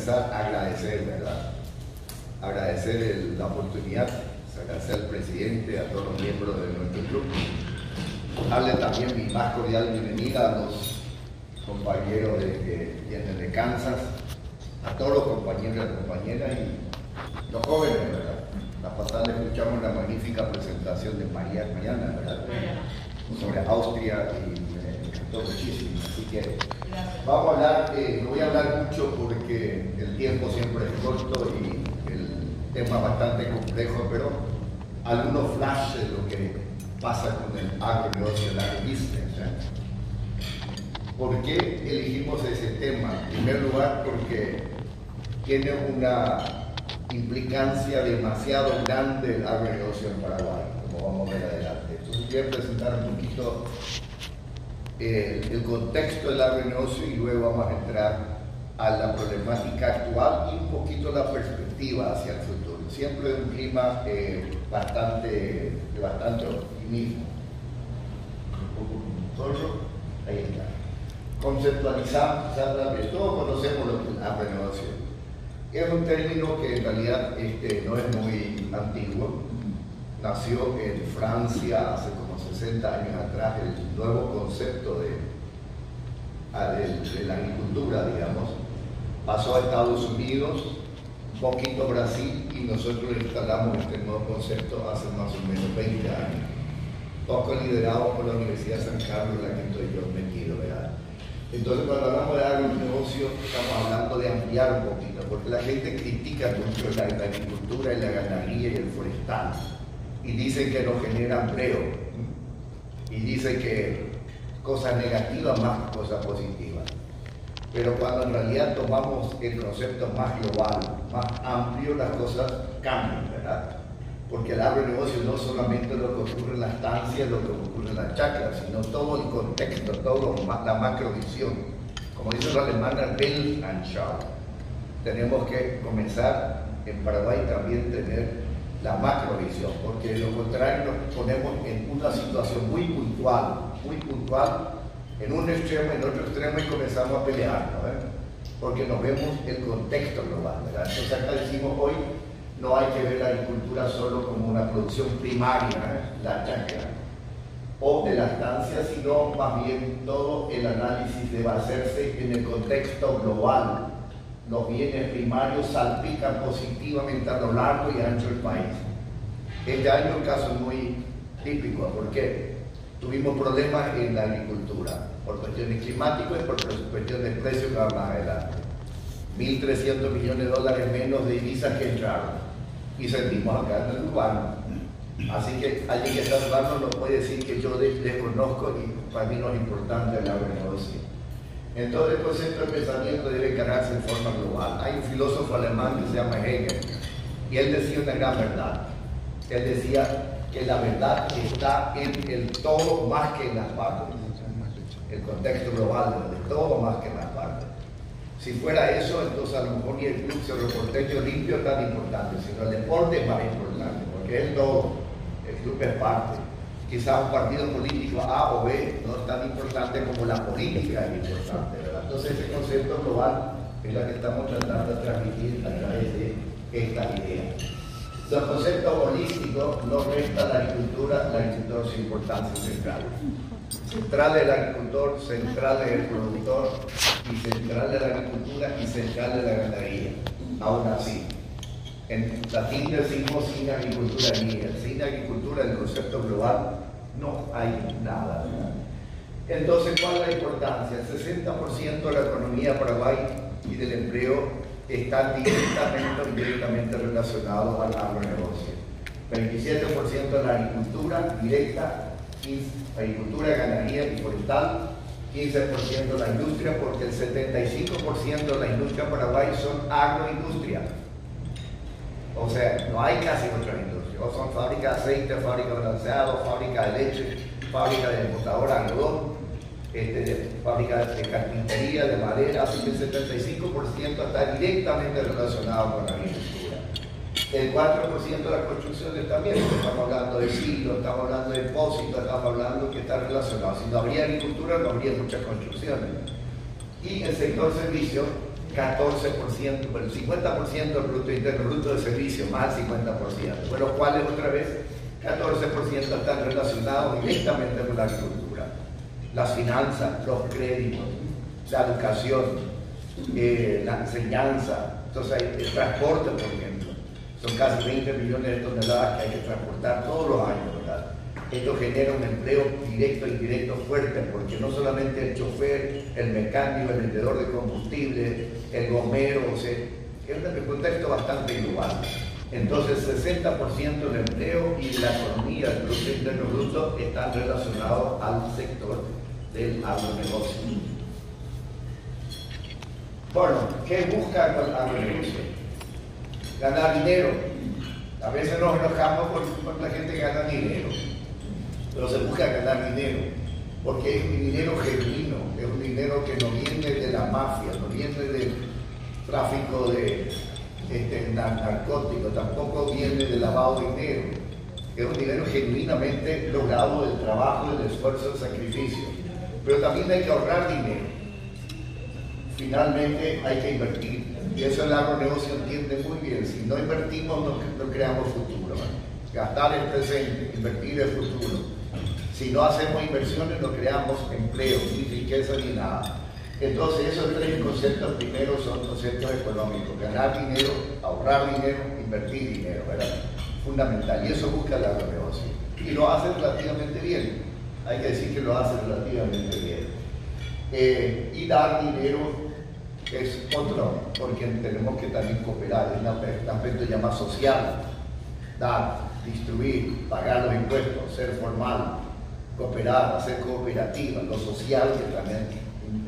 Agradecer, ¿verdad? Agradecer la oportunidad, agradecer al presidente, a todos los miembros de nuestro club. Darle también mi más cordial bienvenida a los compañeros que vienen de Kansas, a todos los compañeros y compañeras y los jóvenes, ¿verdad? La pasada escuchamos una magnífica presentación de Mariana, ¿verdad? Sobre Austria y me encantó muchísimo, así que vamos a hablar, no voy a hablar mucho porque el tiempo siempre es corto y el tema es bastante complejo, pero algunos flashes de lo que pasa con el agronegocio, el agribusiness, ¿eh? ¿Por qué elegimos ese tema? En primer lugar, porque tiene una implicancia demasiado grande el agronegocio en Paraguay, como vamos a ver adelante. Entonces voy a presentar un poquito el contexto del agronegocio y luego vamos a entrar a la problemática actual y un poquito la perspectiva hacia el futuro. Siempre un clima bastante optimismo. Ahí está. Conceptualizamos, todos conocemos lo que es el agronegocio. Es un término que en realidad no es muy antiguo. Nació en Francia hace como 60 años atrás el nuevo concepto de la agricultura, digamos. Pasó a Estados Unidos, un poquito Brasil, y nosotros instalamos este nuevo concepto hace más o menos 20 años. Poco liderado por la Universidad de San Carlos, en la que estoy yo metido, ¿verdad? Entonces, cuando hablamos de agronegocio, estamos hablando de ampliar un poquito, porque la gente critica mucho la agricultura y la ganadería y el forestal, y dicen que no genera empleo, y dicen que cosas negativas más que cosas positivas. Pero cuando en realidad tomamos el concepto más global, más amplio, las cosas cambian, ¿verdad? Porque el agronegocio no solamente lo que ocurre en la estancia, lo que ocurre en la chacra, sino todo el contexto, la macrovisión. Como dice la alemana, Weltanschauung. Tenemos que comenzar en Paraguay también tener la macrovisión, porque de lo contrario nos ponemos en una situación muy puntual, en un extremo, en otro extremo y comenzamos a pelear, ¿no? Porque nos vemos el contexto global, ¿verdad? Entonces acá decimos hoy, no hay que ver la agricultura solo como una producción primaria, la chacra, o de la estancia, sino más bien todo el análisis debe hacerse en el contexto global. Los bienes primarios salpican positivamente a lo largo y ancho del país. Este año un caso muy típico, ¿por qué? Tuvimos problemas en la agricultura, por cuestiones climáticas y por cuestiones de precios que vamos más adelante. 1.300 millones de dólares menos de divisas que entraron. Y sentimos acá en el urbano. Así que alguien que está en el urbano no puede decir que yo desconozco y para mí no es importante el agronegocio. Entonces el concepto de pensamiento debe cargarse en forma global. Hay un filósofo alemán que se llama Hegel y él decía una gran verdad. Él decía que la verdad está en el todo más que en las partes. El contexto global de todo más que en las partes. Si fuera eso, entonces a lo mejor ni el club Cerro Limpio es tan importante, sino el deporte es más importante, porque es todo, el club es parte. Quizás un partido político A o B no es tan importante como la política es importante, ¿verdad? Entonces ese concepto global es la que estamos tratando de transmitir a través de esta idea. Los conceptos holísticos no restan a la agricultura su importancia central. Central es el agricultor, central es el productor, y central es la agricultura y central es la ganadería. Aún así, en latín decimos sin agricultura ni sin agricultura, el concepto global, no hay nada. Entonces, ¿cuál es la importancia? El 60% de la economía de Paraguay y del empleo están directamente o indirectamente relacionados al agronegocio. 27% de la agricultura directa, agricultura, ganadería y forestal, 15% de la industria, porque el 75% de la industria en Paraguay son agroindustria. O sea, no hay casi otra industria. O son fábricas de aceite, fábricas de balanceado, fábricas de leche, fábricas de computadora, algodón, fábricas de carpintería, de madera, así que el 75% está directamente relacionado con la agricultura. El 4% de las construcciones también, estamos hablando de silos, estamos hablando de depósitos, estamos hablando que está relacionado. Si no habría agricultura, no habría muchas construcciones. Y el sector servicio 14%, bueno, el 50% del Producto Interno Bruto de servicios, más el 50%, de los cuales otra vez 14% están relacionados directamente con la agricultura. Las finanzas, los créditos, la educación, la enseñanza, entonces el transporte, por ejemplo. Son casi 20 millones de toneladas que hay que transportar todos los años, ¿verdad? Esto genera un empleo directo e indirecto fuerte, porque no solamente el chofer, el mecánico, el vendedor de combustible, el gomero, o sea, es un contexto bastante global. Entonces, 60% del empleo y la economía del Producto Interno Bruto están relacionados al sector del agronegocio. Bueno, ¿qué busca el agronegocio? Ganar dinero. A veces nos enojamos con la gente que gana dinero, pero se busca ganar dinero, porque es un dinero genuino, es un dinero que no viene de la mafia, no viene del tráfico de narcóticos, tampoco viene del lavado de dinero. Es un dinero genuinamente logrado del trabajo, del esfuerzo, del sacrificio. Pero también hay que ahorrar dinero. Finalmente hay que invertir. Y eso el agronegocio entiende muy bien. Si no invertimos, no creamos futuro. Gastar el presente, invertir el futuro. Si no hacemos inversiones, no creamos empleo, ni riqueza, ni nada. Entonces, esos tres conceptos primero son conceptos económicos. Ganar dinero, ahorrar dinero, invertir dinero, ¿verdad? Fundamental. Y eso busca el agronegocio. Y lo hace relativamente bien. Hay que decir que lo hace relativamente bien. Y dar dinero es otro, porque tenemos que también cooperar, es un aspecto ya más social. Dar, distribuir, pagar los impuestos, ser formal, cooperar, hacer cooperativa, lo social que también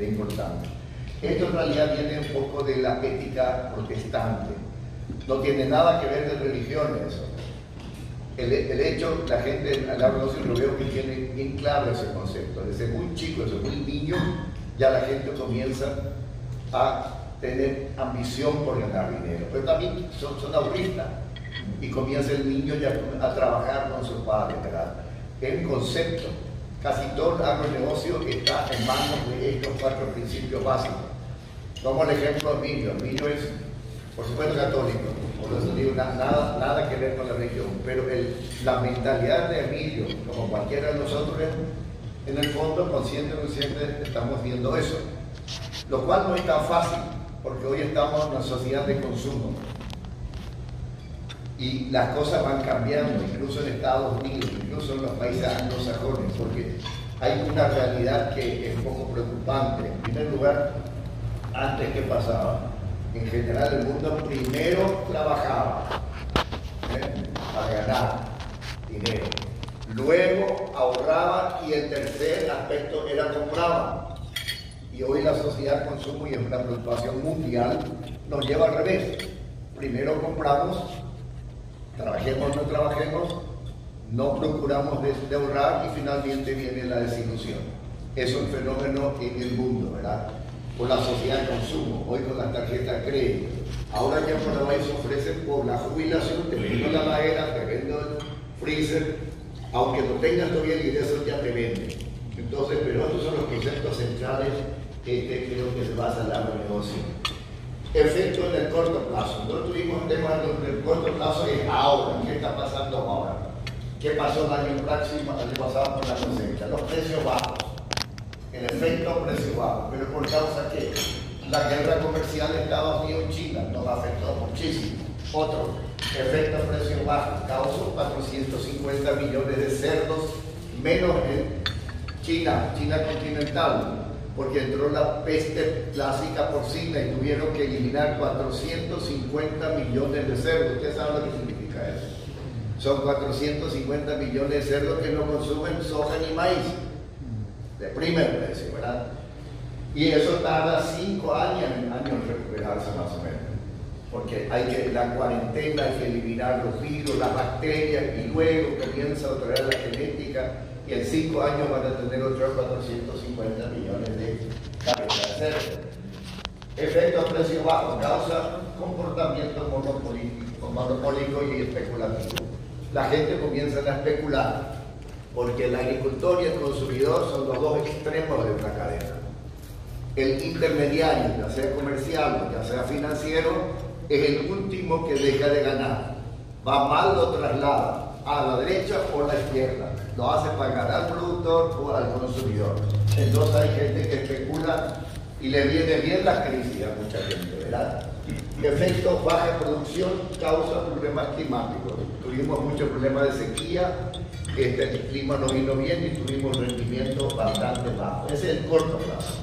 es importante. Esto en realidad viene un poco de la ética protestante. No tiene nada que ver de religión eso. El hecho, la gente al agronegocio lo veo que tiene bien claro ese concepto. Desde muy chico, desde muy niño, ya la gente comienza a tener ambición por ganar dinero. Pero también son ahorristas y comienza el niño ya a trabajar con sus padres, ¿verdad? Es un concepto. Casi todo el agronegocio está en manos de estos cuatro principios básicos. Como el ejemplo de Emilio. Emilio es, por supuesto, católico. Por eso digo, nada que ver con la religión. Pero la mentalidad de Emilio, como cualquiera de nosotros, en el fondo, consciente o inconsciente, estamos viendo eso. Lo cual no es tan fácil, porque hoy estamos en una sociedad de consumo. Y las cosas van cambiando, incluso en Estados Unidos, incluso en los países anglosajones, porque hay una realidad que es un poco preocupante. En primer lugar, antes, ¿qué pasaba? En general el mundo primero trabajaba para ganar dinero, luego ahorraba y el tercer aspecto era compraba. Y hoy la sociedad de consumo, y es una preocupación mundial, nos lleva al revés. Primero compramos, trabajemos o no trabajemos, no procuramos de ahorrar y finalmente viene la desilusión. Es un fenómeno en el mundo, ¿verdad? Por la sociedad de consumo, hoy con las tarjetas de crédito. Ahora ya por la vez ofrecen por la jubilación, te vendo la ladera, te vendo el freezer, aunque no tengas todavía el ingreso ya te venden. Entonces, pero estos son los conceptos centrales que creo que se basa en el agronegocio. Efecto en el corto plazo. No tuvimos un tema en el corto plazo, es ahora. ¿Qué está pasando ahora? ¿Qué pasó el año pasado con la cosecha? Los precios bajos. El efecto precio bajo. ¿Pero por causa qué? La guerra comercial de Estados Unidos-China nos afectó muchísimo. Otro, efecto precio bajo. Causó 450 millones de cerdos menos en China continental, porque entró la peste clásica porcina y tuvieron que eliminar 450 millones de cerdos. ¿Ustedes saben lo que significa eso? Son 450 millones de cerdos que no consumen soja ni maíz. Deprime el precio, ¿verdad? Y eso tarda 5 años en recuperarse más o menos. Porque la cuarentena, hay que eliminar los virus, las bacterias, y luego comienza otra vez la genética, y en 5 años van a tener otros 450 millones de cabezas de cerdo. Efectos precios bajos, causa comportamiento monopólico y especulativo. La gente comienza a especular, porque el agricultor y el consumidor son los dos extremos de una cadena. El intermediario, ya sea comercial o ya sea financiero, es el último que deja de ganar. Va mal, lo traslada a la derecha o a la izquierda. Lo hace pagar al productor o al consumidor. Entonces hay gente que especula y le viene bien la crisis a mucha gente, ¿verdad? Efecto baja producción causa problemas climáticos. Tuvimos muchos problemas de sequía, el clima no vino bien y tuvimos rendimiento bastante bajo. Ese es el corto plazo.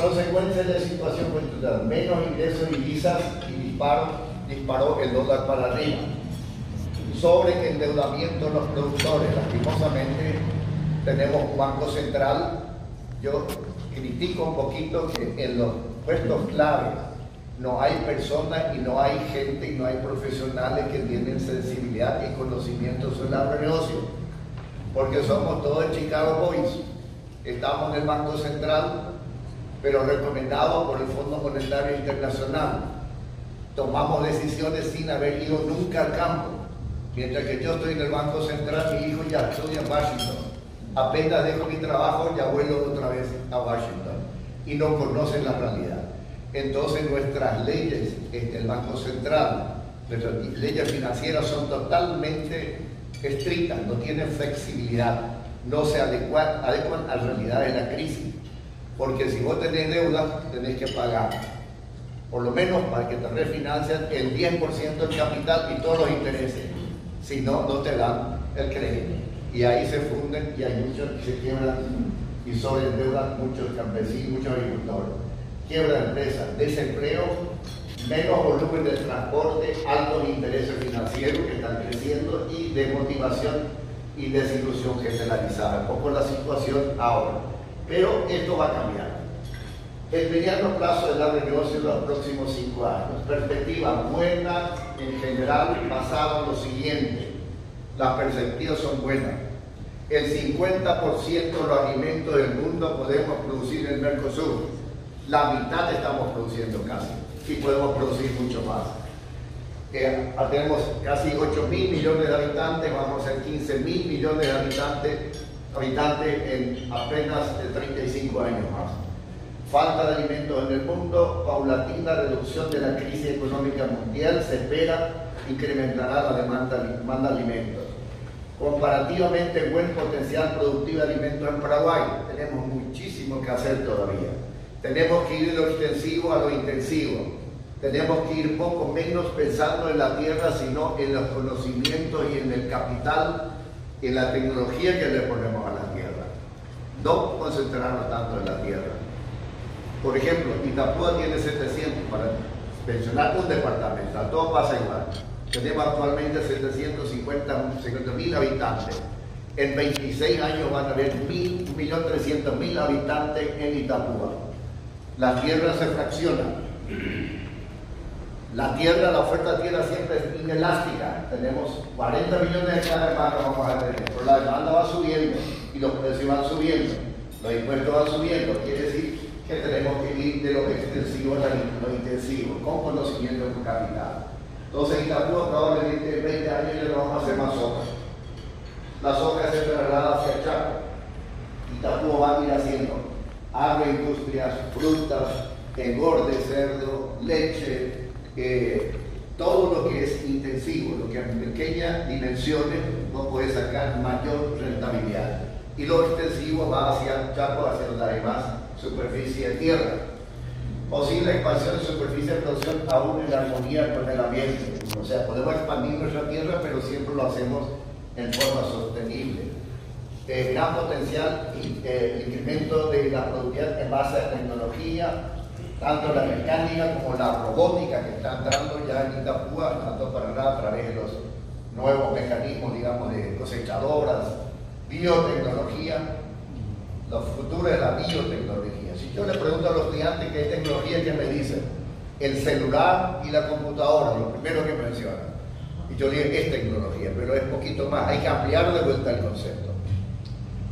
Consecuencias de la situación coyuntural: menos ingresos y divisas y disparó el dólar para arriba. Sobre endeudamiento de los productores, lastimosamente tenemos un banco central. Yo critico un poquito que en los puestos clave no hay personas y no hay gente y no hay profesionales que tienen sensibilidad y conocimiento sobre el negocio, porque somos todos Chicago Boys. Estamos en el Banco Central, pero recomendado por el Fondo Monetario Internacional. Tomamos decisiones sin haber ido nunca al campo. Mientras que yo estoy en el Banco Central, mi hijo ya estudia en Washington. Apenas dejo mi trabajo, ya vuelvo otra vez a Washington. Y no conocen la realidad. Entonces nuestras leyes, el Banco Central, nuestras leyes financieras son totalmente estrictas, no tienen flexibilidad, no se adecuan a la realidad de la crisis. Porque si vos tenés deuda, tenés que pagar, por lo menos para que te refinancian, el 10% del capital y todos los intereses. Si no, no te dan el crédito. Y ahí se funden y hay muchos que se quiebran y sobreendeudan muchos campesinos, muchos agricultores. Quiebra de empresas, desempleo, menos volumen de transporte, altos intereses financieros que están creciendo y desmotivación y desilusión generalizada. Un poco la situación ahora. Pero esto va a cambiar. El mediano plazo de la negocio en los próximos 5 años. Perspectiva buena en general, basada en lo siguiente. Las perspectivas son buenas. El 50% de los alimentos del mundo podemos producir en el Mercosur. La mitad estamos produciendo casi. Y podemos producir mucho más. Tenemos casi 8.000 millones de habitantes, vamos a ser 15.000 millones de habitantes en apenas 35 años más. Falta de alimentos en el mundo, paulatina reducción de la crisis económica mundial, se espera incrementará la demanda de alimentos. Comparativamente buen potencial productivo de alimentos en Paraguay, tenemos muchísimo que hacer todavía. Tenemos que ir de lo extensivo a lo intensivo. Tenemos que ir poco menos pensando en la tierra, sino en los conocimientos y en el capital, en la tecnología que le ponemos a la tierra. No concentrarnos tanto en la tierra. Por ejemplo, Itapúa tiene 700, para mencionar un departamento, a todo pasa igual. Tenemos actualmente 750.000 habitantes. En 26 años van a haber 1.300.000 habitantes en Itapúa. La tierra se fracciona. La oferta de tierra siempre es inelástica. Tenemos 40 millones de hectáreas más que vamos a tener, pero la demanda va subiendo y los precios van subiendo, los impuestos van subiendo. Quiere decir que tenemos que ir de lo extensivo a lo intensivo, con conocimiento de capital. Entonces, Itapúa probablemente en 20 años ya no vamos a hacer más soja. La soja se traslada hacia Chaco. Itapúa va a ir haciendo agroindustrias, frutas, engorde, cerdo, leche, todo lo que es intensivo, lo que en pequeñas dimensiones no puede sacar mayor rentabilidad. Y lo extensivo va hacia Chaco, hacia donde hay más superficie de tierra. Posible expansión de superficie de producción aún en armonía con el ambiente. O sea, podemos expandir nuestra tierra, pero siempre lo hacemos en forma sostenible. Gran potencial incremento de la productividad en base a tecnología, tanto la mecánica como la robótica que está entrando ya en Itapúa, tanto Paraná a través de los nuevos mecanismos, digamos, de cosechadoras, biotecnología, los futuros de la biotecnología. Si yo le pregunto a los estudiantes qué es tecnología, ¿qué me dicen? El celular y la computadora, lo primero que mencionan. Y yo le digo, es tecnología, pero es poquito más, hay que ampliar de vuelta el concepto.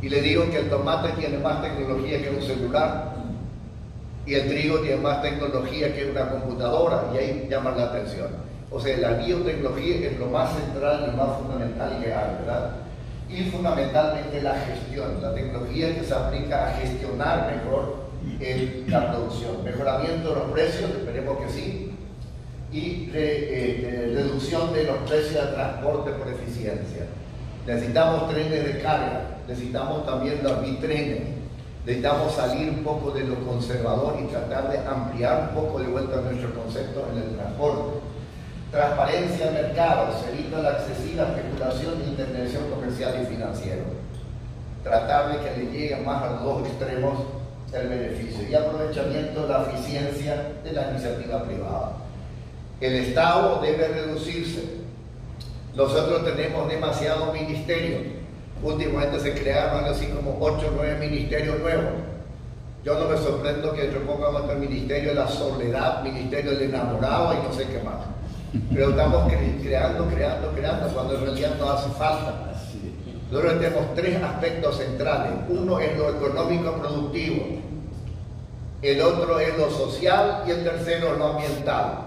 Y le digo que el tomate tiene más tecnología que un celular, y el trigo tiene más tecnología que una computadora, y ahí llaman la atención. O sea, la biotecnología es lo más central, lo más fundamental que hay, ¿verdad? Y fundamentalmente la gestión, la tecnología que se aplica a gestionar mejor la producción. Mejoramiento de los precios, esperemos que sí, y reducción de los precios de transporte por eficiencia. Necesitamos trenes de carga, necesitamos también los bitrenes, necesitamos salir un poco de lo conservador y tratar de ampliar un poco de vuelta nuestro concepto en el transporte. Transparencia en mercados, se evita la excesiva especulación e intervención comercial y financiera. Tratar de que le llegue más a los dos extremos el beneficio y aprovechamiento de la eficiencia de la iniciativa privada. El Estado debe reducirse. Nosotros tenemos demasiados ministerios. Últimamente se crearon así como 8 o 9 ministerios nuevos. Yo no me sorprendo que pongamos el Ministerio de la Soledad, Ministerio del Enamorado y no sé qué más. Pero estamos creando, cuando en realidad no hace falta. Nosotros tenemos 3 aspectos centrales. Uno es lo económico productivo, el otro es lo social y el tercero es lo ambiental.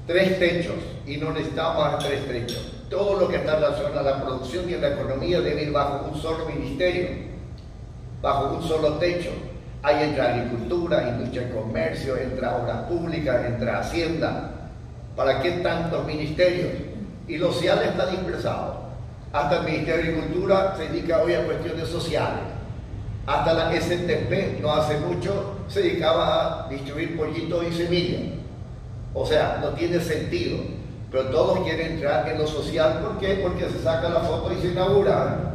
3 techos, y no necesitamos más 3 techos. Todo lo que está relacionado a la producción y a la economía debe ir bajo un solo ministerio, bajo un solo techo. Ahí entra agricultura, industria y comercio, entra obras públicas, entra hacienda. ¿Para qué tantos ministerios? Y lo social está dispersado. Hasta el Ministerio de Agricultura se dedica hoy a cuestiones sociales. Hasta la STP, no hace mucho, se dedicaba a distribuir pollitos y semillas. O sea, no tiene sentido. Pero todos quieren entrar en lo social. ¿Por qué? Porque se saca la foto y se inaugura.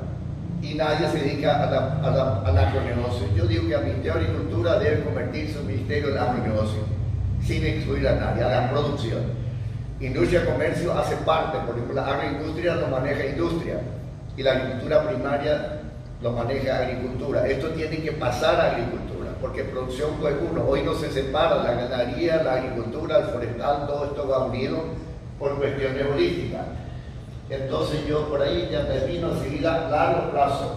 Y nadie se dedica al agronegocio. Yo digo que el Ministerio de Agricultura debe convertirse en un ministerio del agronegocio, sin excluir a nadie, a la producción. Industria y comercio hace parte, por ejemplo, la agroindustria lo maneja industria y la agricultura primaria lo maneja agricultura. Esto tiene que pasar a agricultura, porque producción no es uno. Hoy no se separa la ganadería, la agricultura, el forestal, todo esto va unido por cuestiones holísticas. Entonces yo por ahí ya termino a seguir a largo plazo,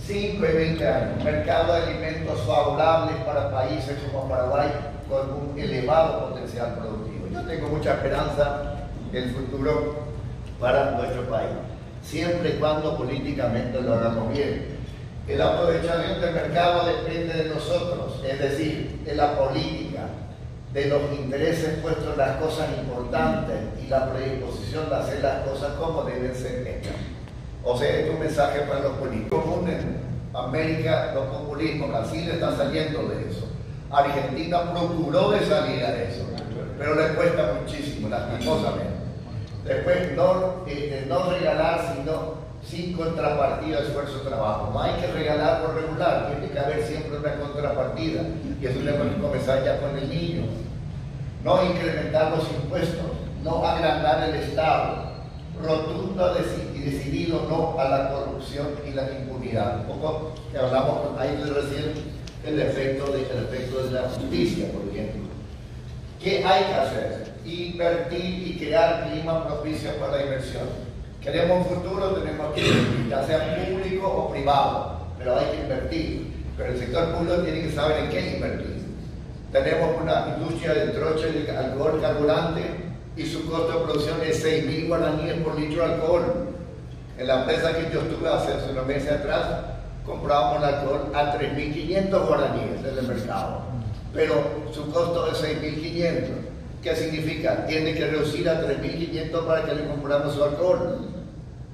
5 y 20 años, mercado de alimentos favorables para países como Paraguay con un elevado potencial productivo. Yo tengo mucha esperanza en el futuro para nuestro país, siempre y cuando políticamente lo hagamos bien. El aprovechamiento del mercado depende de nosotros, es decir, de la política, de los intereses puestos en las cosas importantes y la predisposición de hacer las cosas como deben ser hechas. O sea, es un mensaje para los políticos. En América, los populismos, Brasil está saliendo de eso. Argentina procuró de salir a eso, pero le cuesta muchísimo, lastimosamente. Después, no regalar, sino sin contrapartida, esfuerzo, trabajo. No hay que regalar por regular, tiene que haber siempre una contrapartida. Y eso tenemos que comenzar ya con el niño. No incrementar los impuestos, no agrandar el Estado. Rotunda y decidido no a la corrupción y la impunidad. Un poco que hablamos ahí recién, el efecto de la justicia, por ejemplo. ¿Qué hay que hacer? Invertir y crear clima propicio para la inversión. Queremos un futuro, tenemos que invertir, ya sea público o privado, pero hay que invertir. Pero el sector público tiene que saber en qué invertir. Tenemos una industria de troche de alcohol carburante y su costo de producción es 6.000 guaraníes por litro de alcohol. En la empresa que yo estuve hace unos meses atrás, comprábamos el alcohol a 3.500 guaraníes en el mercado, pero su costo es 6.500. ¿Qué significa? Tiene que reducir a 3.500 para que le compramos su alcohol.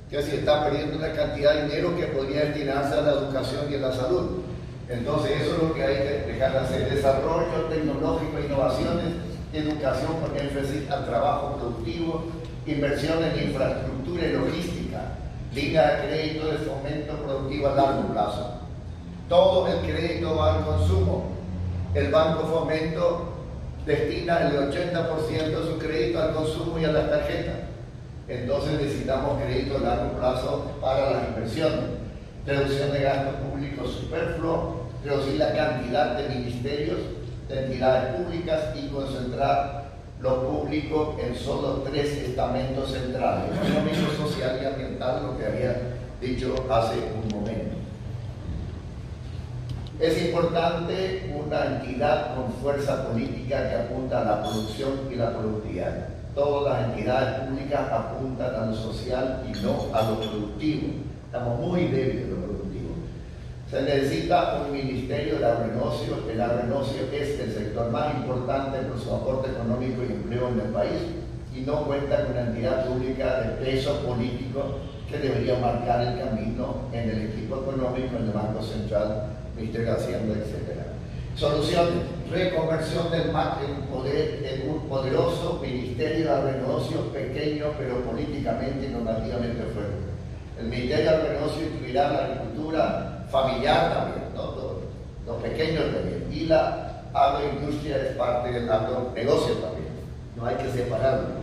Que si está perdiendo una cantidad de dinero que podría destinarse a la educación y a la salud. Entonces eso es lo que hay que dejar de hacer: desarrollo tecnológico, innovaciones, educación con énfasis al trabajo productivo, inversión en infraestructura y logística, línea de crédito de fomento productivo a largo plazo. Todo el crédito va al consumo. El Banco Fomento destina el 80% de su crédito al consumo y a las tarjetas. Entonces necesitamos crédito a largo plazo para las inversiones. Reducción de gastos públicos superfluos, reducir la cantidad de ministerios, de entidades públicas y concentrar lo público en solo 3 estamentos centrales: económico, social y ambiental, lo que había dicho hace un momento. Es importante una entidad con fuerza política que apunta a la producción y la productividad. Todas las entidades públicas apuntan a lo social y no a lo productivo. Estamos muy débiles en lo productivo. Se necesita un ministerio del agronegocio. El agronegocio es el sector más importante por su aporte económico y empleo en el país y no cuenta con una entidad pública de peso político que debería marcar el camino en el equipo económico, en el Banco Central, Ministerio de Hacienda, etc. Soluciones: reconversión del MAC en un poderoso ministerio de agronegocios pequeño pero políticamente y normativamente fuerte. El Ministerio de Agronegocios incluirá la agricultura familiar también, ¿no? Los pequeños también, y la agroindustria es parte del agronegocio también, no hay que separarlo.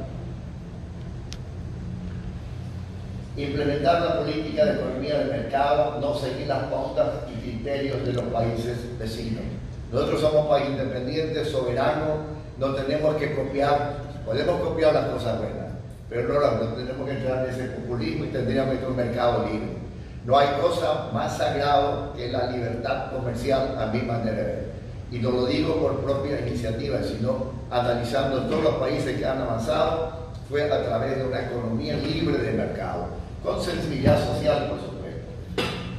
Implementar la política de economía del mercado, no seguir las pautas y criterios de los países vecinos. Nosotros somos un país independiente, soberano, no tenemos que copiar, podemos copiar las cosas buenas, pero no tenemos que entrar en ese populismo y tendríamos que tener un mercado libre. No hay cosa más sagrado que la libertad comercial, a mi manera de ver. Y no lo digo por propia iniciativa, sino analizando todos los países que han avanzado, fue a través de una economía libre de mercado, con sensibilidad social, por supuesto.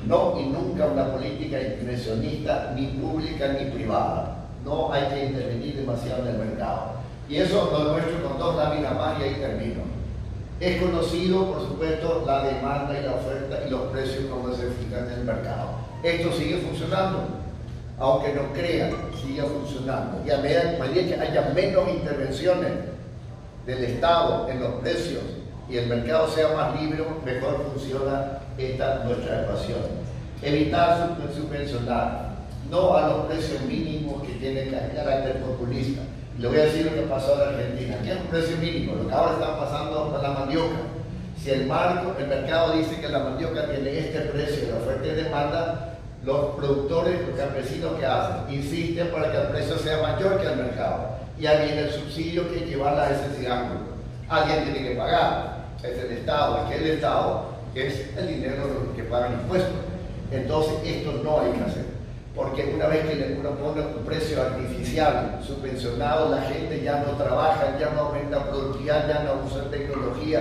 No y nunca una política intervencionista, ni pública ni privada. No hay que intervenir demasiado en el mercado. Y eso lo muestro con dos láminas más y ahí termino. Es conocido, por supuesto, la demanda y la oferta y los precios como se fijan en el mercado. Esto sigue funcionando, aunque no crean, sigue funcionando. Y a medida que haya menos intervenciones del Estado en los precios y el mercado sea más libre, mejor funciona esta nuestra ecuación. Evitar subvencionar, no a los precios mínimos que tienen carácter populista. Le voy a decir lo que pasó en Argentina. ¿Qué es un precio mínimo? Lo que ahora está pasando con la mandioca. Si el mercado dice que la mandioca tiene este precio de oferta y demanda, los productores, los campesinos, ¿qué hacen? Insisten para que el precio sea mayor que el mercado. Y ahí viene el subsidio que equivale a ese triángulo. Alguien tiene que pagar, es el Estado. Aquel Estado es el dinero que pagan impuestos. Entonces, esto no hay que hacer. Porque una vez que uno pone un precio artificial, subvencionado, la gente ya no trabaja, ya no aumenta productividad, ya no usa tecnología,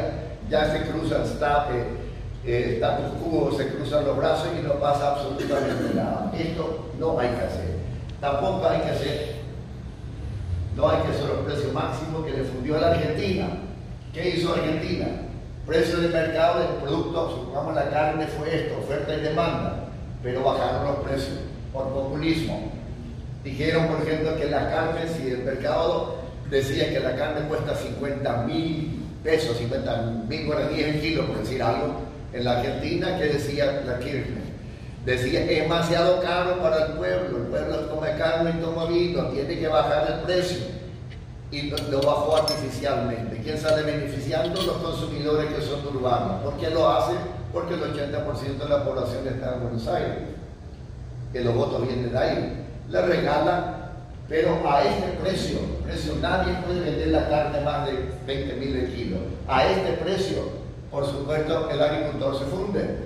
ya se cruzan status quo, se cruzan los brazos y no pasa absolutamente nada. Esto no hay que hacer. Tampoco hay que hacer los precios máximos que le fundió a la Argentina. ¿Qué hizo Argentina? Precio de mercado del producto, supongamos la carne fue esto, oferta y demanda, pero bajaron los precios por populismo. Dijeron, por ejemplo, que la carne, si el mercado decía que la carne cuesta 50.000 pesos, 50.000 guaraníes el kilo, por decir algo, en la Argentina, ¿qué decía la Kirchner? Decía, es demasiado caro para el pueblo toma carne y toma vino, tiene que bajar el precio. Y lo bajó artificialmente. ¿Quién sale beneficiando? Los consumidores que son urbanos. ¿Por qué lo hace? Porque el 80% de la población está en Buenos Aires, que los votos vienen de ahí. Le regalan, pero a este precio nadie puede vender la carne más de 20.000 el kilo. A este precio, por supuesto, el agricultor se funde,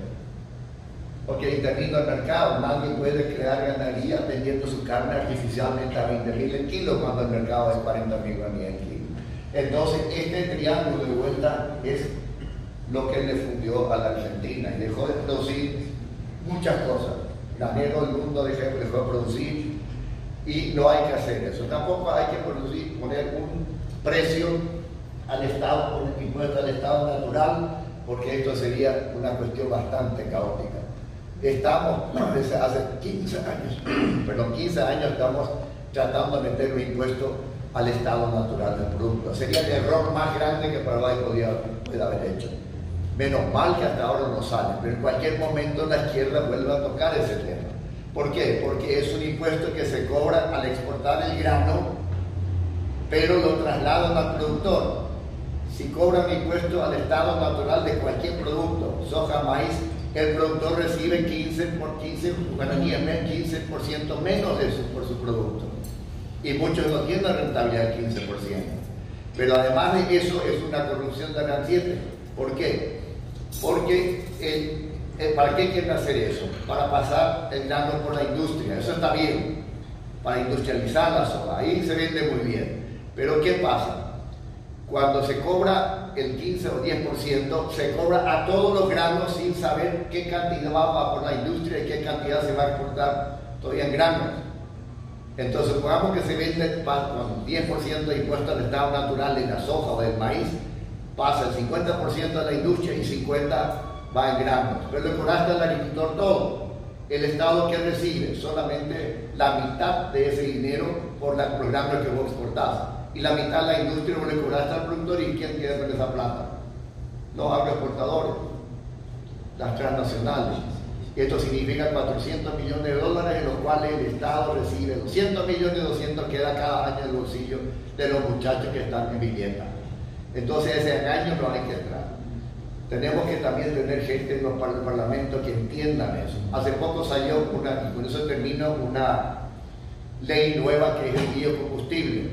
porque intervino el mercado. Nadie puede crear ganadería vendiendo su carne artificialmente a 20.000 el kilo cuando el mercado es 40.000 guaraníes el kilo. Entonces, este triángulo de vuelta es lo que le fundió a la Argentina y dejó de producir muchas cosas. Granero del mundo dejó de producir y no hay que hacer eso. Tampoco hay que poner un precio al Estado, un impuesto al Estado natural, porque esto sería una cuestión bastante caótica. Estamos, hace 15 años estamos tratando de meter un impuesto al estado natural del producto. Sería el error más grande que Paraguay puede haber hecho. Menos mal que hasta ahora no sale, pero en cualquier momento la izquierda vuelve a tocar ese tema. ¿Por qué? Porque es un impuesto que se cobra al exportar el grano, pero lo trasladan al productor. Si cobran impuesto al estado natural de cualquier producto, soja, maíz, el productor recibe 15% menos de eso por su producto. Y muchos no tienen rentabilidad del 15%. Pero además de eso es una corrupción de gananciete. ¿Por qué? Porque ¿para qué quieren hacer eso? Para pasar el grano por la industria. Eso está bien. Para industrializar la soja. Ahí se vende muy bien. Pero ¿qué pasa? cuando se cobra el 15 o 10%, se cobra a todos los granos sin saber qué cantidad va por la industria y qué cantidad se va a exportar todavía en granos. Entonces, pongamos que se vende con 10% de impuesto al estado natural de la soja o del maíz, pasa el 50% a la industria y 50% va en granos. Pero le cobraste al agricultor todo. El Estado que recibe solamente la mitad de ese dinero por los programas que vos exportás. Y la mitad de la industria vos le cobraste al productor, y ¿quién queda con esa plata? Los agroexportadores, las transnacionales. Esto significa 400 millones de dólares, en los cuales el Estado recibe 200 millones y 200 queda cada año en el bolsillo de los muchachos que están en vivienda. Entonces ese engaño no hay que entrar. Tenemos que también tener gente en el Parlamento que entiendan eso. Hace poco salió y con eso termino, una ley nueva que es el biocombustible,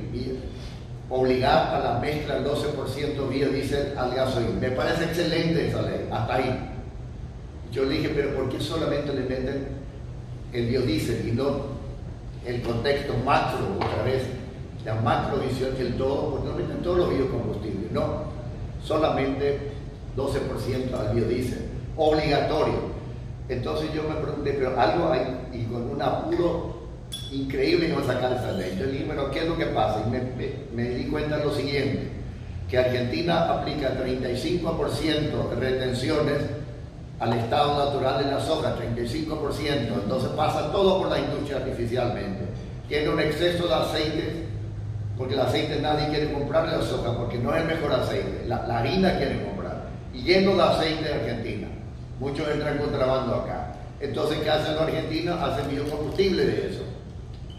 obligar a la mezcla del 12% biodiesel al gasoil. Me parece excelente esa ley, hasta ahí. Yo le dije, pero ¿por qué solamente le meten el biodiesel y no el contexto macro, otra vez, la macrovisión y el todo? Porque no meten todos los biocombustibles, no, solamente 12% al biodiesel, obligatorio. Entonces yo me pregunté, pero algo hay, y con un apuro increíble que va a sacar esa ley. Yo dije, bueno, ¿qué es lo que pasa? Y me di cuenta de lo siguiente, que Argentina aplica 35% de retenciones al estado natural de la soja, 35%, entonces pasa todo por la industria artificialmente. Tiene un exceso de aceite, porque el aceite nadie quiere comprar la soja, porque no es el mejor aceite, la harina quiere comprar, y lleno de aceite de Argentina. Muchos entran contrabando acá. Entonces, ¿qué hacen los argentinos? Hacen biocombustible de eso.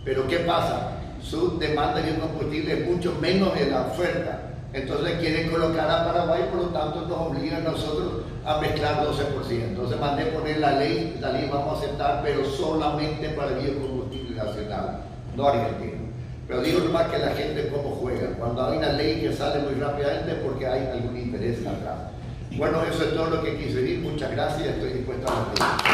Pero ¿qué pasa? Su demanda de biocombustible es mucho menos de la oferta. Entonces quieren colocar a Paraguay, por lo tanto nos obligan a nosotros a mezclar 12%. Entonces mandé poner la ley vamos a aceptar, pero solamente para el biocombustible nacional, no argentino. Pero digo nomás que la gente cómo juega. Cuando hay una ley que sale muy rápidamente es porque hay algún interés atrás. Bueno, eso es todo lo que quise decir. Muchas gracias, estoy dispuesto a la